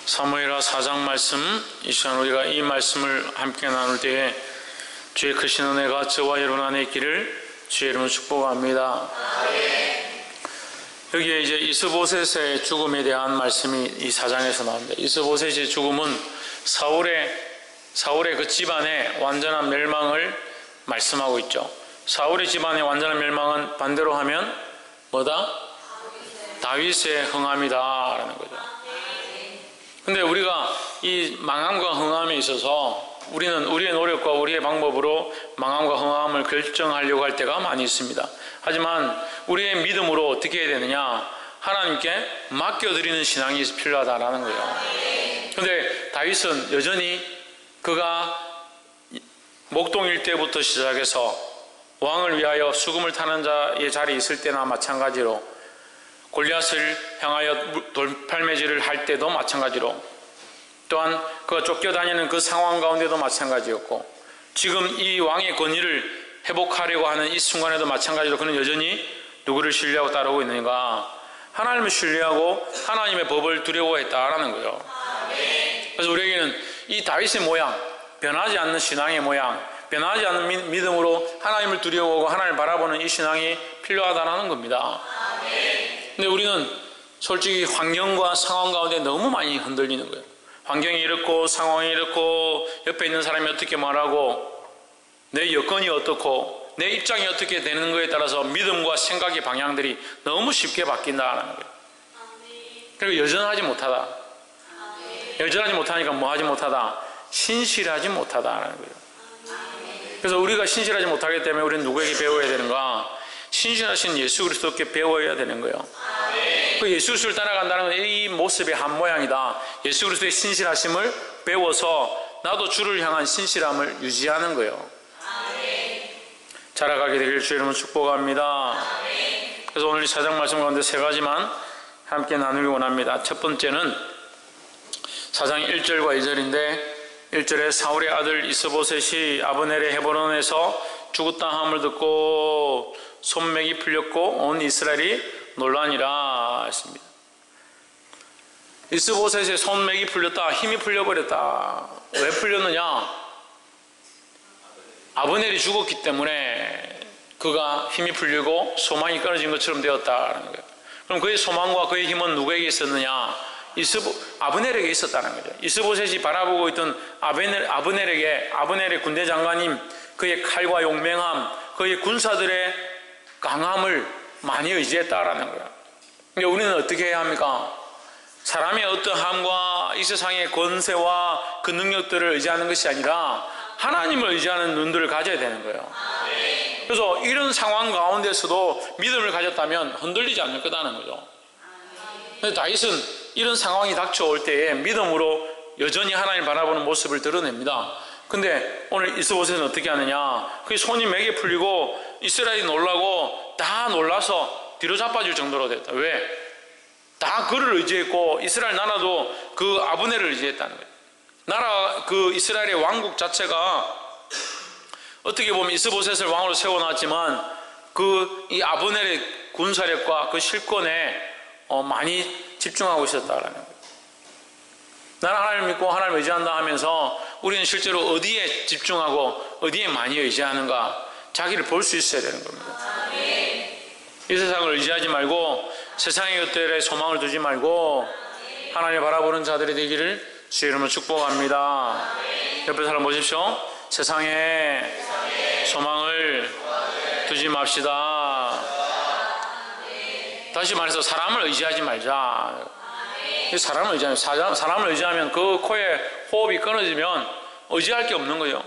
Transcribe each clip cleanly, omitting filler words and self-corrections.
사무엘하 4장 말씀, 이 시간 우리가 이 말씀을 함께 나눌 때에 주의 크신 은혜가 저와 여러분 안에 있기를 주의 이름으로 축복합니다. 여기에 이제 이스보셋의 죽음에 대한 말씀이 이 4장에서 나옵니다. 이스보셋의 죽음은 사울의 그 집안의 완전한 멸망을 말씀하고 있죠. 사울의 집안의 완전한 멸망은 반대로 하면 뭐다? 다윗의 흥함이다 라는 거죠. 근데 우리가 이 망함과 흥함에 있어서 우리는 우리의 노력과 우리의 방법으로 망함과 흥함을 결정하려고 할 때가 많이 있습니다. 하지만 우리의 믿음으로 어떻게 해야 되느냐? 하나님께 맡겨드리는 신앙이 필요하다라는 거예요. 근데 다윗은 여전히 그가 목동일 때부터 시작해서 왕을 위하여 수금을 타는 자의 자리에 있을 때나 마찬가지로 골리앗을 향하여 돌팔매질을 할 때도 마찬가지로, 또한 그가 쫓겨다니는 그 상황 가운데도 마찬가지였고, 지금 이 왕의 권위를 회복하려고 하는 이 순간에도 마찬가지로 그는 여전히 누구를 신뢰하고 따르고 있는가? 하나님을 신뢰하고 하나님의 법을 두려워했다라는 거예요. 그래서 우리에게는 이 다윗의 모양, 변하지 않는 신앙의 모양, 변하지 않는 믿음으로 하나님을 두려워하고 하나님을 바라보는 이 신앙이 필요하다는 겁니다. 근데 우리는 솔직히 환경과 상황 가운데 너무 많이 흔들리는 거예요. 환경이 이렇고 상황이 이렇고 옆에 있는 사람이 어떻게 말하고 내 여건이 어떻고 내 입장이 어떻게 되는 거에 따라서 믿음과 생각의 방향들이 너무 쉽게 바뀐다는 거예요. 그리고 여전하지 못하다. 여전하지 못하니까 뭐 하지 못하다? 신실하지 못하다라는 거예요. 그래서 우리가 신실하지 못하기 때문에 우리는 누구에게 배워야 되는가? 신실하신 예수 그리스도께 배워야 되는 거예요. 그 예수 그리스도를 따라간다는 건 이 모습의 한 모양이다. 예수 그리스도의 신실하심을 배워서 나도 주를 향한 신실함을 유지하는 거예요. 자라가게 되길 주의 이름으로 축복합니다. 그래서 오늘 이 4장 말씀 가운데 세 가지만 함께 나누기 원합니다. 첫 번째는 4장 1절과 2절인데 1절에 사울의 아들 이스보셋이 아브넬의 헤브론에서 죽었다 함을 듣고 손맥이 풀렸고 온 이스라엘이 놀라니라 했습니다. 이스보셋의 손맥이 풀렸다, 힘이 풀려버렸다. 왜 풀렸느냐? 아브넬이 죽었기 때문에 그가 힘이 풀리고 소망이 끊어진 것처럼 되었다는 거예요. 그럼 그의 소망과 그의 힘은 누구에게 있었느냐? 아브넬에게 있었다는 거죠. 이스보셋이 바라보고 있던 아브넬의 군대 장관님, 그의 칼과 용맹함, 그의 군사들의 강함을 많이 의지했다라는 거예요. 근데 우리는 어떻게 해야 합니까? 사람의 어떠함과 이 세상의 권세와 그 능력들을 의지하는 것이 아니라 하나님을 의지하는 눈들을 가져야 되는 거예요. 그래서 이런 상황 가운데서도 믿음을 가졌다면 흔들리지 않을 거다는 거죠. 근데 다윗은 이런 상황이 닥쳐올 때에 믿음으로 여전히 하나님을 바라보는 모습을 드러냅니다. 근데 오늘 이스보셋은 어떻게 하느냐? 그게 손이 맥에 풀리고 이스라엘이 놀라고 다 놀라서 뒤로 자빠질 정도로 됐다. 왜? 다 그를 의지했고 이스라엘 나라도 그 아브넬을 의지했다는 거예요. 그 이스라엘의 왕국 자체가 어떻게 보면 이스보셋을 왕으로 세워놨지만 이 아브넬의 군사력과 그 실권에 많이 집중하고 있었다라는 거예요. 나는 하나님을 믿고 하나님을 의지한다 하면서 우리는 실제로 어디에 집중하고 어디에 많이 의지하는가 자기를 볼 수 있어야 되는 겁니다. 이 세상을 의지하지 말고 세상의 것들에 소망을 두지 말고 하나님을 바라보는 자들이 되기를 주의 이름으로 축복합니다. 옆에 사람 보십시오. 세상에 소망을 두지 맙시다. 다시 말해서 사람을 의지하지 말자. 사람을 의지하면 그 코에 호흡이 끊어지면 의지할 게 없는 거예요.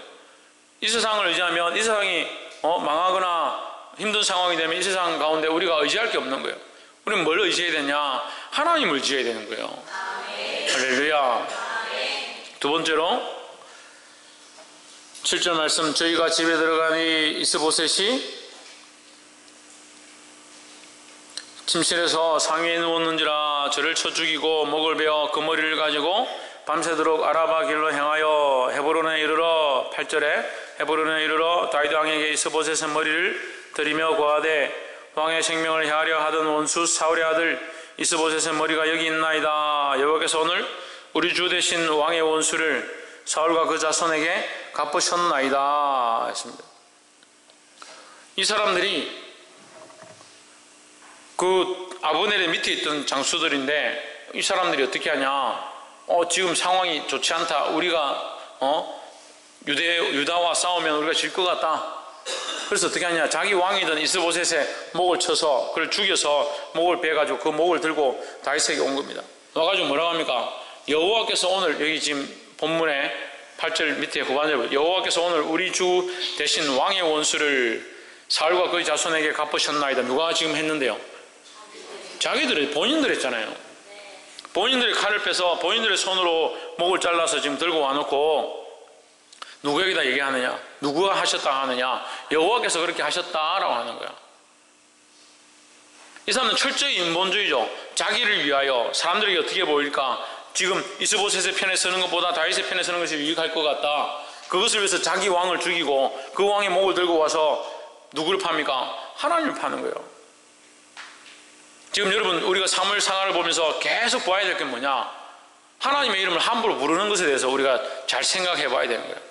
이 세상을 의지하면 이 세상이 망하거나 힘든 상황이 되면 이 세상 가운데 우리가 의지할 게 없는 거예요. 우리는 뭘 의지해야 되냐? 하나님을 의지해야 되는 거예요. 할렐루야. 두 번째로 7절 말씀, 저희가 집에 들어가니 이스보셋이 침실에서 상위에 누웠는지라 저를 쳐 죽이고 목을 베어 그 머리를 가지고 밤새도록 아라바 길로 향하여 헤브론에 이르러 8절에 헤브론에 이르러 다윗 왕에게 이스보셋의 머리를 들이며 고하되 왕의 생명을 해하려 하던 원수 사울의 아들 이스보셋의 머리가 여기 있나이다. 여호와께서 오늘 우리 주 대신 왕의 원수를 사울과 그 자손에게 갚으셨나이다 했습니다. 이 사람들이 그 아브넬의 밑에 있던 장수들인데 이 사람들이 어떻게 하냐? 지금 상황이 좋지 않다. 우리가 유다와 싸우면 우리가 질 것 같다. 그래서 어떻게 하냐? 자기 왕이던 이스보셋의 목을 쳐서 그를 죽여서 목을 베가지고 그 목을 들고 다윗에게 온 겁니다. 와가지고 뭐라고 합니까? 여호와께서 오늘 여기 지금 본문에 8절 밑에 후반절 여호와께서 오늘 우리 주 대신 왕의 원수를 사울과 그의 자손에게 갚으셨나이다. 누가 지금 했는데요? 자기들이 본인들 했잖아요. 본인들이 칼을 빼서 본인들의 손으로 목을 잘라서 지금 들고 와놓고 누구에게다 얘기하느냐? 누구가 하셨다 하느냐? 여호와께서 그렇게 하셨다라고 하는 거야. 이 사람은 철저히 인본주의죠. 자기를 위하여 사람들에게 어떻게 보일까? 지금 이스보셋의 편에 서는 것보다 다윗의 편에 서는 것이 유익할 것 같다. 그것을 위해서 자기 왕을 죽이고 그 왕의 목을 들고 와서 누구를 팝니까? 하나님을 파는 거예요. 지금 여러분 우리가 사무엘 상하를 보면서 계속 봐야 될 게 뭐냐? 하나님의 이름을 함부로 부르는 것에 대해서 우리가 잘 생각해 봐야 되는 거예요.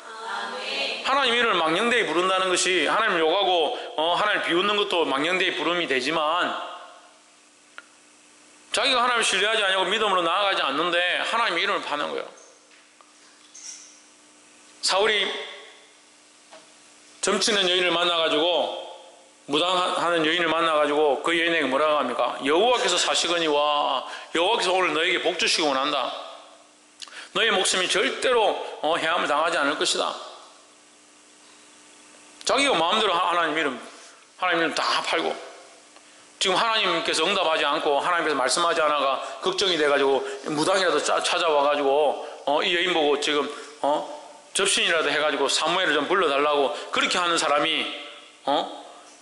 하나님의 이름을 망령되이 부른다는 것이 하나님을 욕하고 하나님을 비웃는 것도 망령되이 부름이 되지만 자기가 하나님을 신뢰하지 않고 믿음으로 나아가지 않는데 하나님의 이름을 파는 거예요. 사울이 점치는 여인을 만나가지고 무당하는 여인을 만나가지고 그 여인에게 뭐라고 합니까? 여호와께서 사시거니와 여호와께서 오늘 너에게 복 주시고 원한다. 너의 목숨이 절대로 해함을 당하지 않을 것이다. 자기가 마음대로 하나님 이름 다 팔고 지금 하나님께서 응답하지 않고 하나님께서 말씀하지 않아가 걱정이 돼가지고 무당이라도 찾아와가지고 이 여인 보고 지금 접신이라도 해가지고 사무엘을 좀 불러달라고 그렇게 하는 사람이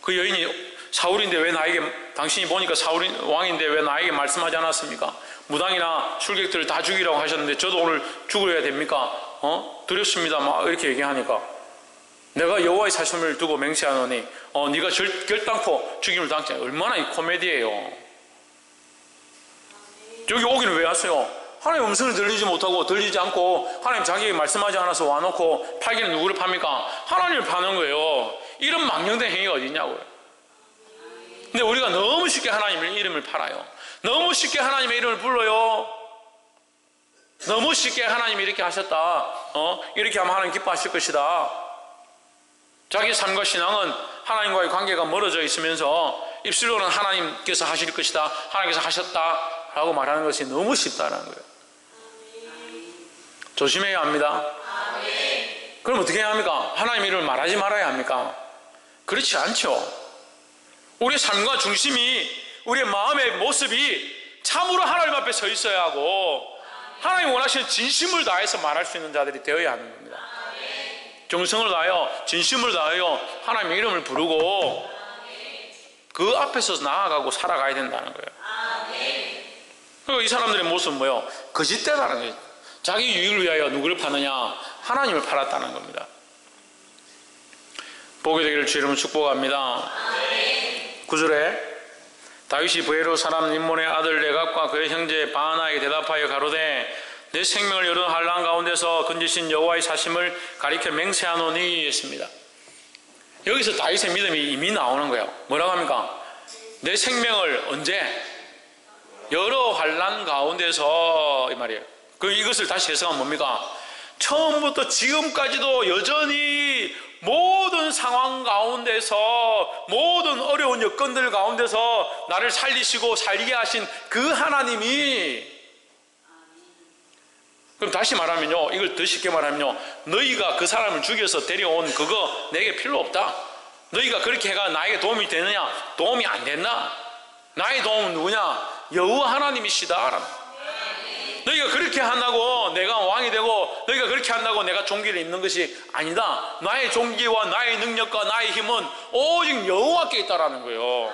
그 여인이 사울인데 왜 나에게 당신이 보니까 사울 왕인데 왜 나에게 말씀하지 않았습니까? 무당이나 술객들을 다 죽이라고 하셨는데 저도 오늘 죽어야 됩니까? 두렵습니다. 막 이렇게 얘기하니까 내가 여호와의 사심을 두고 맹세하노니 네가 결단코 죽임을 당치 않아. 얼마나 이 코미디예요. 여기 오기는 왜 왔어요? 하나님 음성을 들리지 못하고 들리지 않고 하나님 자기에게 말씀하지 않아서 와놓고 팔기는 누구를 팝니까? 하나님을 파는 거예요. 이런 망령된 행위가 어디 있냐고요. 근데 우리가 너무 쉽게 하나님의 이름을 팔아요. 너무 쉽게 하나님의 이름을 불러요. 너무 쉽게 하나님이 이렇게 하셨다. 이렇게 하면 하나님 기뻐하실 것이다. 자기 삶과 신앙은 하나님과의 관계가 멀어져 있으면서 입술로는 하나님께서 하실 것이다. 하나님께서 하셨다라고 말하는 것이 너무 쉽다는 거예요. 조심해야 합니다. 그럼 어떻게 해야 합니까? 하나님의 이름을 말하지 말아야 합니까? 그렇지 않죠. 우리의 삶과 중심이 우리의 마음의 모습이 참으로 하나님 앞에 서 있어야 하고 하나님 원하시는 진심을 다해서 말할 수 있는 자들이 되어야 하는 겁니다. 정성을 다하여 진심을 다하여 하나님의 이름을 부르고 그 앞에서 나아가고 살아가야 된다는 거예요. 그리고 이 사람들의 모습은 뭐예요? 거짓되다는 거예요. 자기 유익을 위하여 누구를 파느냐? 하나님을 팔았다는 겁니다. 보게 되기를 주 이름으로 축복합니다. 9절에 다윗이 부에로 사람 림몬의 아들 레갑과 그의 형제 바하나에게 대답하여 가로되 내 생명을 여러 환난 가운데서 건지신 여호와의 사심을 가리켜 맹세하노니 했습니다. 여기서 다윗의 믿음이 이미 나오는 거예요. 뭐라고 합니까? 내 생명을 언제? 여러 환난 가운데서 이 말이에요. 이것을 다시 해석하면 뭡니까? 처음부터 지금까지도 여전히 모든 상황 가운데서 모든 어려운 여건들 가운데서 나를 살리시고 살게 하신 그 하나님이, 그럼 다시 말하면요, 이걸 더 쉽게 말하면요, 너희가 그 사람을 죽여서 데려온 그거 내게 필요 없다. 너희가 그렇게 해가 나에게 도움이 되느냐? 도움이 안 된다. 나의 도움은 누구냐? 여호와 하나님이시다. 너희가 그렇게 한다고 내가 왕이 되고 너희가 그렇게 한다고 내가 종기를 입는 것이 아니다. 나의 종기와 나의 능력과 나의 힘은 오직 여호와께 있다라는 거예요.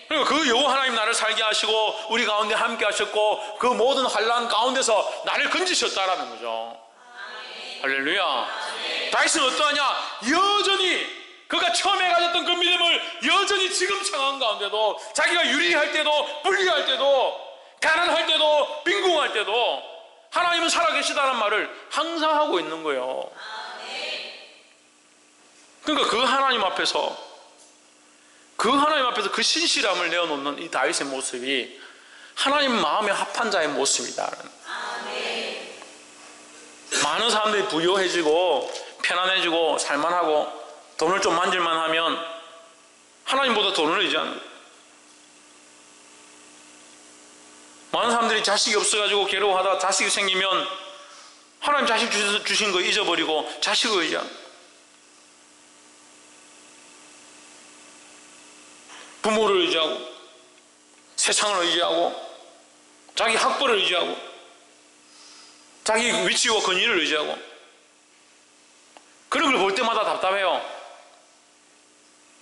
그리고 그 여호와 하나님 나를 살게 하시고 우리 가운데 함께 하셨고 그 모든 환난 가운데서 나를 건지셨다라는 거죠. 할렐루야. 다윗은 어떠하냐? 여전히 그가 처음에 가졌던 그 믿음을 여전히 지금 상황 가운데도 자기가 유리할 때도 불리할 때도 가난할 때도 빈궁할 때도 하나님은 살아계시다는 말을 항상 하고 있는 거예요. 그러니까 그 하나님 앞에서 그 신실함을 내어놓는 이 다윗의 모습이 하나님 마음에 합한 자의 모습이다. 많은 사람들이 부유해지고 편안해지고 살만하고 돈을 좀 만질만 하면 하나님보다 돈을 의지하는 거예요. 많은 사람들이 자식이 없어가지고 괴로워하다가 자식이 생기면 하나님 자식 주신 거 잊어버리고 자식을 의지하는 거예요. 부모를 의지하고 세상을 의지하고 자기 학벌을 의지하고 자기 위치와 권위를 의지하고 그런 걸 볼 때마다 답답해요.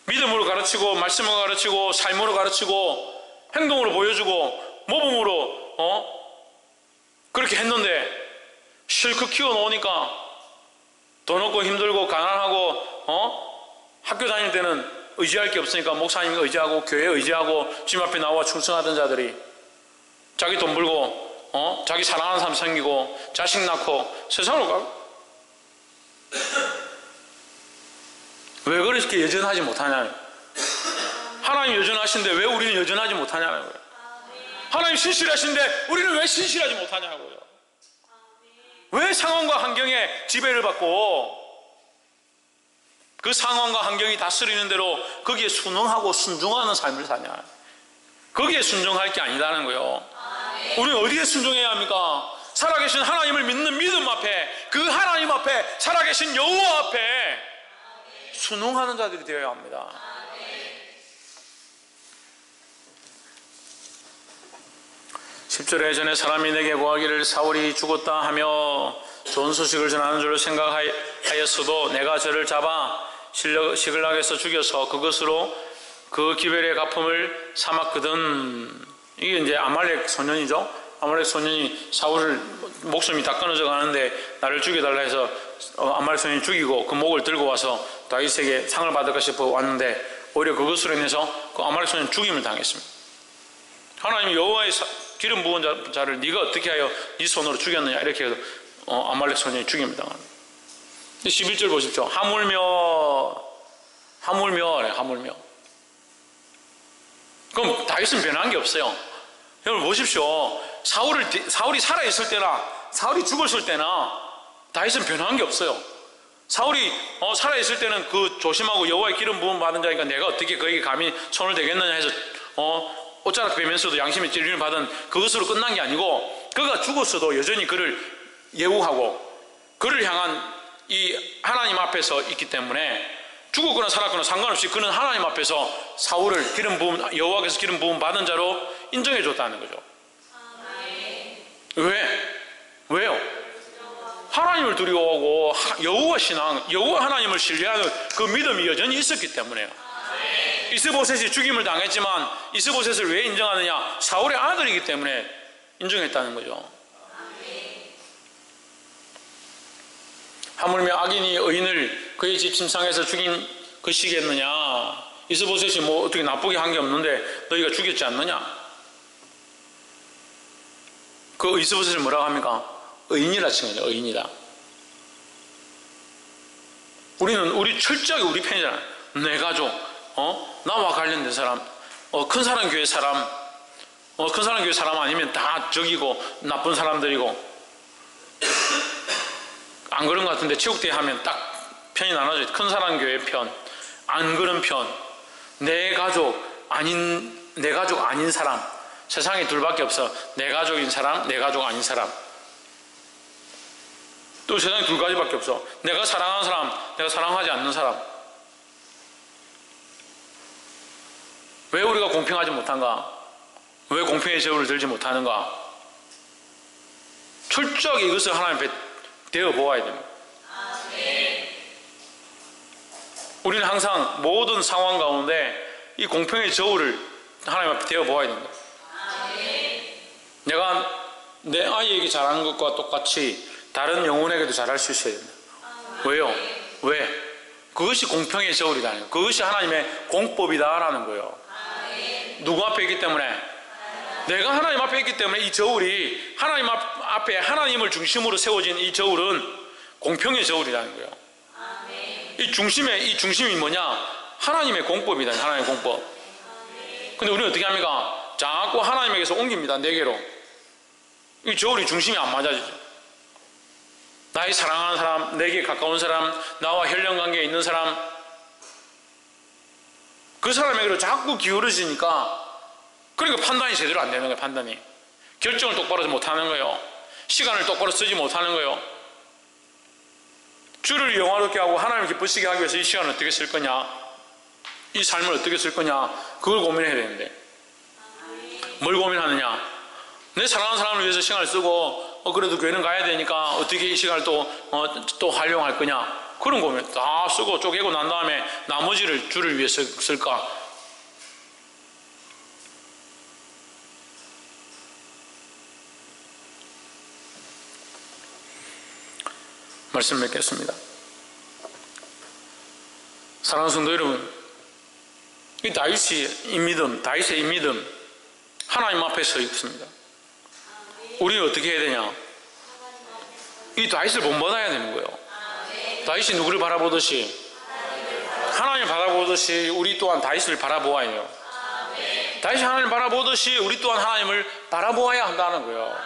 믿음으로 가르치고 말씀으로 가르치고 삶으로 가르치고 행동으로 보여주고 모범으로 그렇게 했는데 실컷 키워놓으니까 돈 없고 힘들고 가난하고 학교 다닐 때는 의지할 게 없으니까 목사님 의지하고 교회 의지하고 집 앞에 나와 충성하던 자들이 자기 돈 벌고 자기 사랑하는 사람 생기고 자식 낳고 세상으로 가고 왜 그렇게 여전하지 못하냐는 하나님 여전하신데 왜 우리는 여전하지 못하냐는 거예요. 하나님 신실하신데 우리는 왜 신실하지 못하냐고요. 왜 상황과 환경에 지배를 받고 그 상황과 환경이 다스리는 대로 거기에 순응하고 순종하는 삶을 사냐. 거기에 순종할 게 아니라는 거예요. 우리는 어디에 순종해야 합니까? 살아계신 하나님을 믿는 믿음 앞에 그 하나님 앞에 살아계신 여호와 앞에 순응하는 자들이 되어야 합니다. 10절에 전에 사람이 내게 고하기를 사울이 죽었다 하며 좋은 소식을 전하는 줄 생각하였어도 내가 저를 잡아 시글락에서 죽여서 그것으로 그 기별의 갚음을 삼았거든. 이게 이제 아말렉 소년이죠. 아말렉 소년이 사울을 목숨이 다 끊어져 가는데 나를 죽여달라 해서 아말렉 소년이 죽이고 그 목을 들고 와서 다윗에게 상을 받을까 싶어 왔는데 오히려 그것으로 인해서 그 아말렉 소년은 죽임을 당했습니다. 하나님이 여호와의 기름 부은 자를 네가 어떻게 하여 네 손으로 죽였느냐 이렇게 해서 아말렉 소년이 죽임을 당합니다. 11절 보십시오. 하물며 그럼 다윗은 변한 게 없어요. 여러분 보십시오. 사울이 살아있을 때나 사울이 죽었을 때나 다윗은 변한 게 없어요. 사울이 살아있을 때는 그 조심하고 여호와의 기름 부음 받은 자니까 내가 어떻게 그에게 감히 손을 대겠느냐 해서 옷자락 베면서도 양심의 찔림을 받은 그것으로 끝난 게 아니고 그가 죽었어도 여전히 그를 예우하고 그를 향한 이 하나님 앞에서 있기 때문에 죽었거나 살았거나 상관없이 그는 하나님 앞에서 사울을 기름 부음 여호와께서 기름 부음 받은 자로 인정해 줬다는 거죠. 왜요? 하나님을 두려워하고 여호와 신앙, 여호와 하나님을 신뢰하는 그 믿음이 여전히 있었기 때문에요. 이스보셋이 죽임을 당했지만 이스보셋을 왜 인정하느냐? 사울의 아들이기 때문에 인정했다는 거죠. 하물며 악인이 의인을 그의 집 침상에서 죽인 것이겠느냐? 이스보셋이 뭐 어떻게 나쁘게 한 게 없는데 너희가 죽였지 않느냐? 그 이스보셋을 뭐라고 합니까? 의인이라 칭하죠. 의인이다. 우리 철저하게 우리 편이잖아요. 내 가족, 나와 관련된 사람, 큰 사람 교회 사람, 큰 사람 교회 사람 아니면 다 적이고 나쁜 사람들이고. 안 그런 것 같은데 체육대회 하면 딱 편이 나눠져. 큰 사람 교회 편, 안 그런 편, 내 가족 아닌 사람. 세상에 둘밖에 없어. 내 가족인 사람, 내 가족 아닌 사람. 또 세상에 두 가지밖에 없어. 내가 사랑하는 사람, 내가 사랑하지 않는 사람. 왜 우리가 공평하지 못한가? 왜 공평의 저울을 들지 못하는가? 철저하게 이것을 하나님 앞에 되어 보아야 됩니다. 우리는 항상 모든 상황 가운데 이 공평의 저울을 하나님 앞에 되어 보아야 됩니다. 내가 내 아이에게 잘하는 것과 똑같이 다른 영혼에게도 잘할 수 있어야 됩니다. 왜요? 왜? 그것이 공평의 저울이라는 거예요. 그것이 하나님의 공법이다라는 거예요. 누구 앞에 있기 때문에? 내가 하나님 앞에 있기 때문에 이 저울이 하나님 앞에 하나님을 중심으로 세워진 이 저울은 공평의 저울이라는 거예요. 이 중심이 뭐냐? 하나님의 공법이다. 하나님의 공법. 근데 우리는 어떻게 합니까? 자꾸 하나님에게서 옮깁니다. 내게로. 이 저울이 중심이 안 맞아지죠. 나의 사랑하는 사람, 내게 가까운 사람, 나와 혈연 관계에 있는 사람, 그 사람에게로 자꾸 기울어지니까 그러니까 판단이 제대로 안 되는 거예요. 판단이. 결정을 똑바로 못하는 거예요. 시간을 똑바로 쓰지 못하는 거예요. 주를 영화롭게 하고 하나님을 기쁘시게 하기 위해서 이 시간을 어떻게 쓸 거냐, 이 삶을 어떻게 쓸 거냐, 그걸 고민해야 되는데 뭘 고민하느냐? 내 사랑하는 사람을 위해서 시간을 쓰고 그래도 교회는 가야 되니까 어떻게 이 시간을 또 활용할 거냐, 그런 고민 다 쓰고 쪼개고 난 다음에 나머지를 주를 위해서 쓸까? 말씀 맺겠습니다. 사랑하는 성도 여러분, 이 다윗의 이 믿음, 하나님 앞에 서 있습니다. 우리는 어떻게 해야 되냐? 이 다윗을 본받아야 되는 거예요. 다윗이 누구를 바라보듯이, 하나님을 바라보듯이 우리 또한 다윗을 바라보아야 해요. 다윗이 하나님을 바라보듯이 우리 또한 하나님을 바라보아야 한다는 거예요.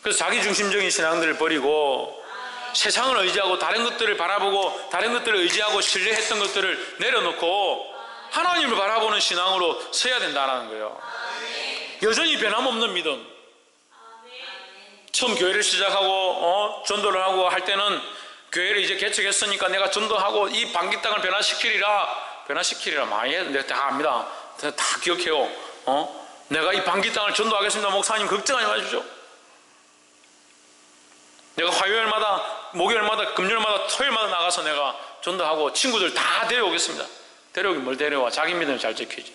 그래서 자기중심적인 신앙들을 버리고 세상을 의지하고 다른 것들을 바라보고 다른 것들을 의지하고 신뢰했던 것들을 내려놓고 하나님을 바라보는 신앙으로 서야 된다는 거예요. 여전히 변함없는 믿음. 처음 교회를 시작하고 전도를 하고 할 때는 교회를 이제 개척했으니까 내가 전도하고 이 방기 땅을 변화시키리라 많이 해도 내가 다 압니다. 다 기억해요. 내가 이 방기 땅을 전도하겠습니다. 목사님 걱정하지 마십시오. 내가 화요일마다, 목요일마다, 금요일마다, 토요일마다 나가서 내가 전도하고 친구들 다 데려오겠습니다. 데려오긴 뭘 데려와. 자기 믿음을 잘 지키지.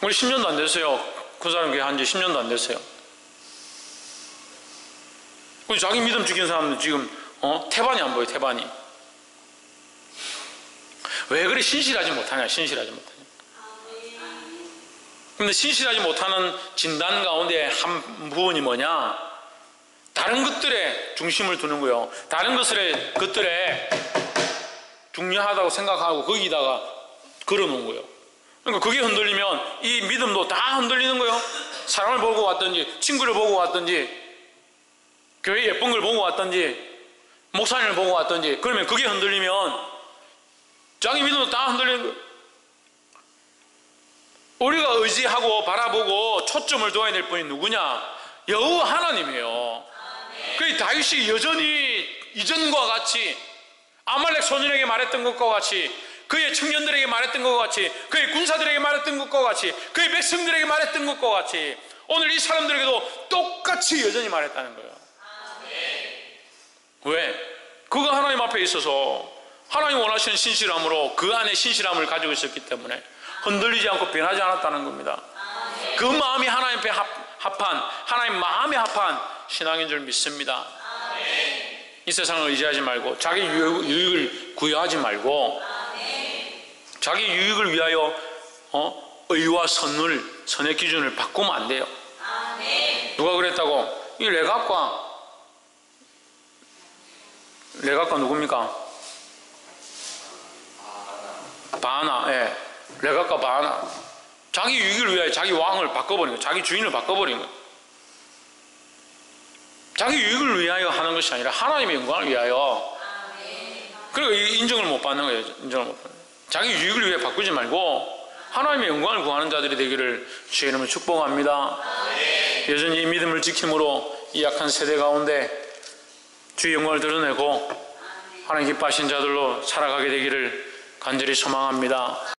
우리 10년도 안 됐어요. 그 사람 교회 한지 10년도 안 됐어요. 우리 자기 믿음 지키는 사람들 지금 태반이 안 보여. 태반이. 왜 그래? 신실하지 못하냐. 근데 신실하지 못하는 진단 가운데 한 부분이 뭐냐? 다른 것들에 중심을 두는 거예요. 다른 것들에 중요하다고 생각하고 거기다가 걸어놓은 거예요. 그러니까 그게 흔들리면 이 믿음도 다 흔들리는 거예요. 사람을 보고 왔든지, 친구를 보고 왔든지, 교회 예쁜 걸 보고 왔든지, 목사님을 보고 왔든지, 그러면 그게 흔들리면 자기 믿음도 다 흔들리는 거예요. 우리가 의지하고 바라보고 초점을 둬야 될 분이 누구냐? 여호와 하나님이에요. 그 다윗이 여전히 이전과 같이 아말렉 소년에게 말했던 것과 같이, 그의 청년들에게 말했던 것과 같이, 그의 군사들에게 말했던 것과 같이, 그의 백성들에게 말했던 것과 같이 오늘 이 사람들에게도 똑같이 여전히 말했다는 거예요. 왜? 그가 하나님 앞에 있어서 하나님 원하시는 신실함으로 그 안에 신실함을 가지고 있었기 때문에 흔들리지 않고 변하지 않았다는 겁니다. 그 마음이 하나님 앞에 하나님 마음에 합한 신앙인 줄 믿습니다. 이 세상을 의지하지 말고 자기 유익을 구애하지 말고 자기 유익을 위하여 의와 선의 기준을 바꾸면 안 돼요. 누가 그랬다고? 이 레갑과 누굽니까? 바하나. 예. 레갑과 바하나. 자기 유익을 위하여 자기 왕을 바꿔버린 거예요. 자기 주인을 바꿔버린 거예요. 자기 유익을 위하여 하는 것이 아니라 하나님의 영광을 위하여. 그리고 인정을 못 받는 거예요. 자기 유익을 위해 바꾸지 말고 하나님의 영광을 구하는 자들이 되기를 주의 이름으로 축복합니다. 여전히 이 믿음을 지킴으로 이 약한 세대 가운데 주의 영광을 드러내고 하나님 기뻐하신 자들로 살아가게 되기를 간절히 소망합니다.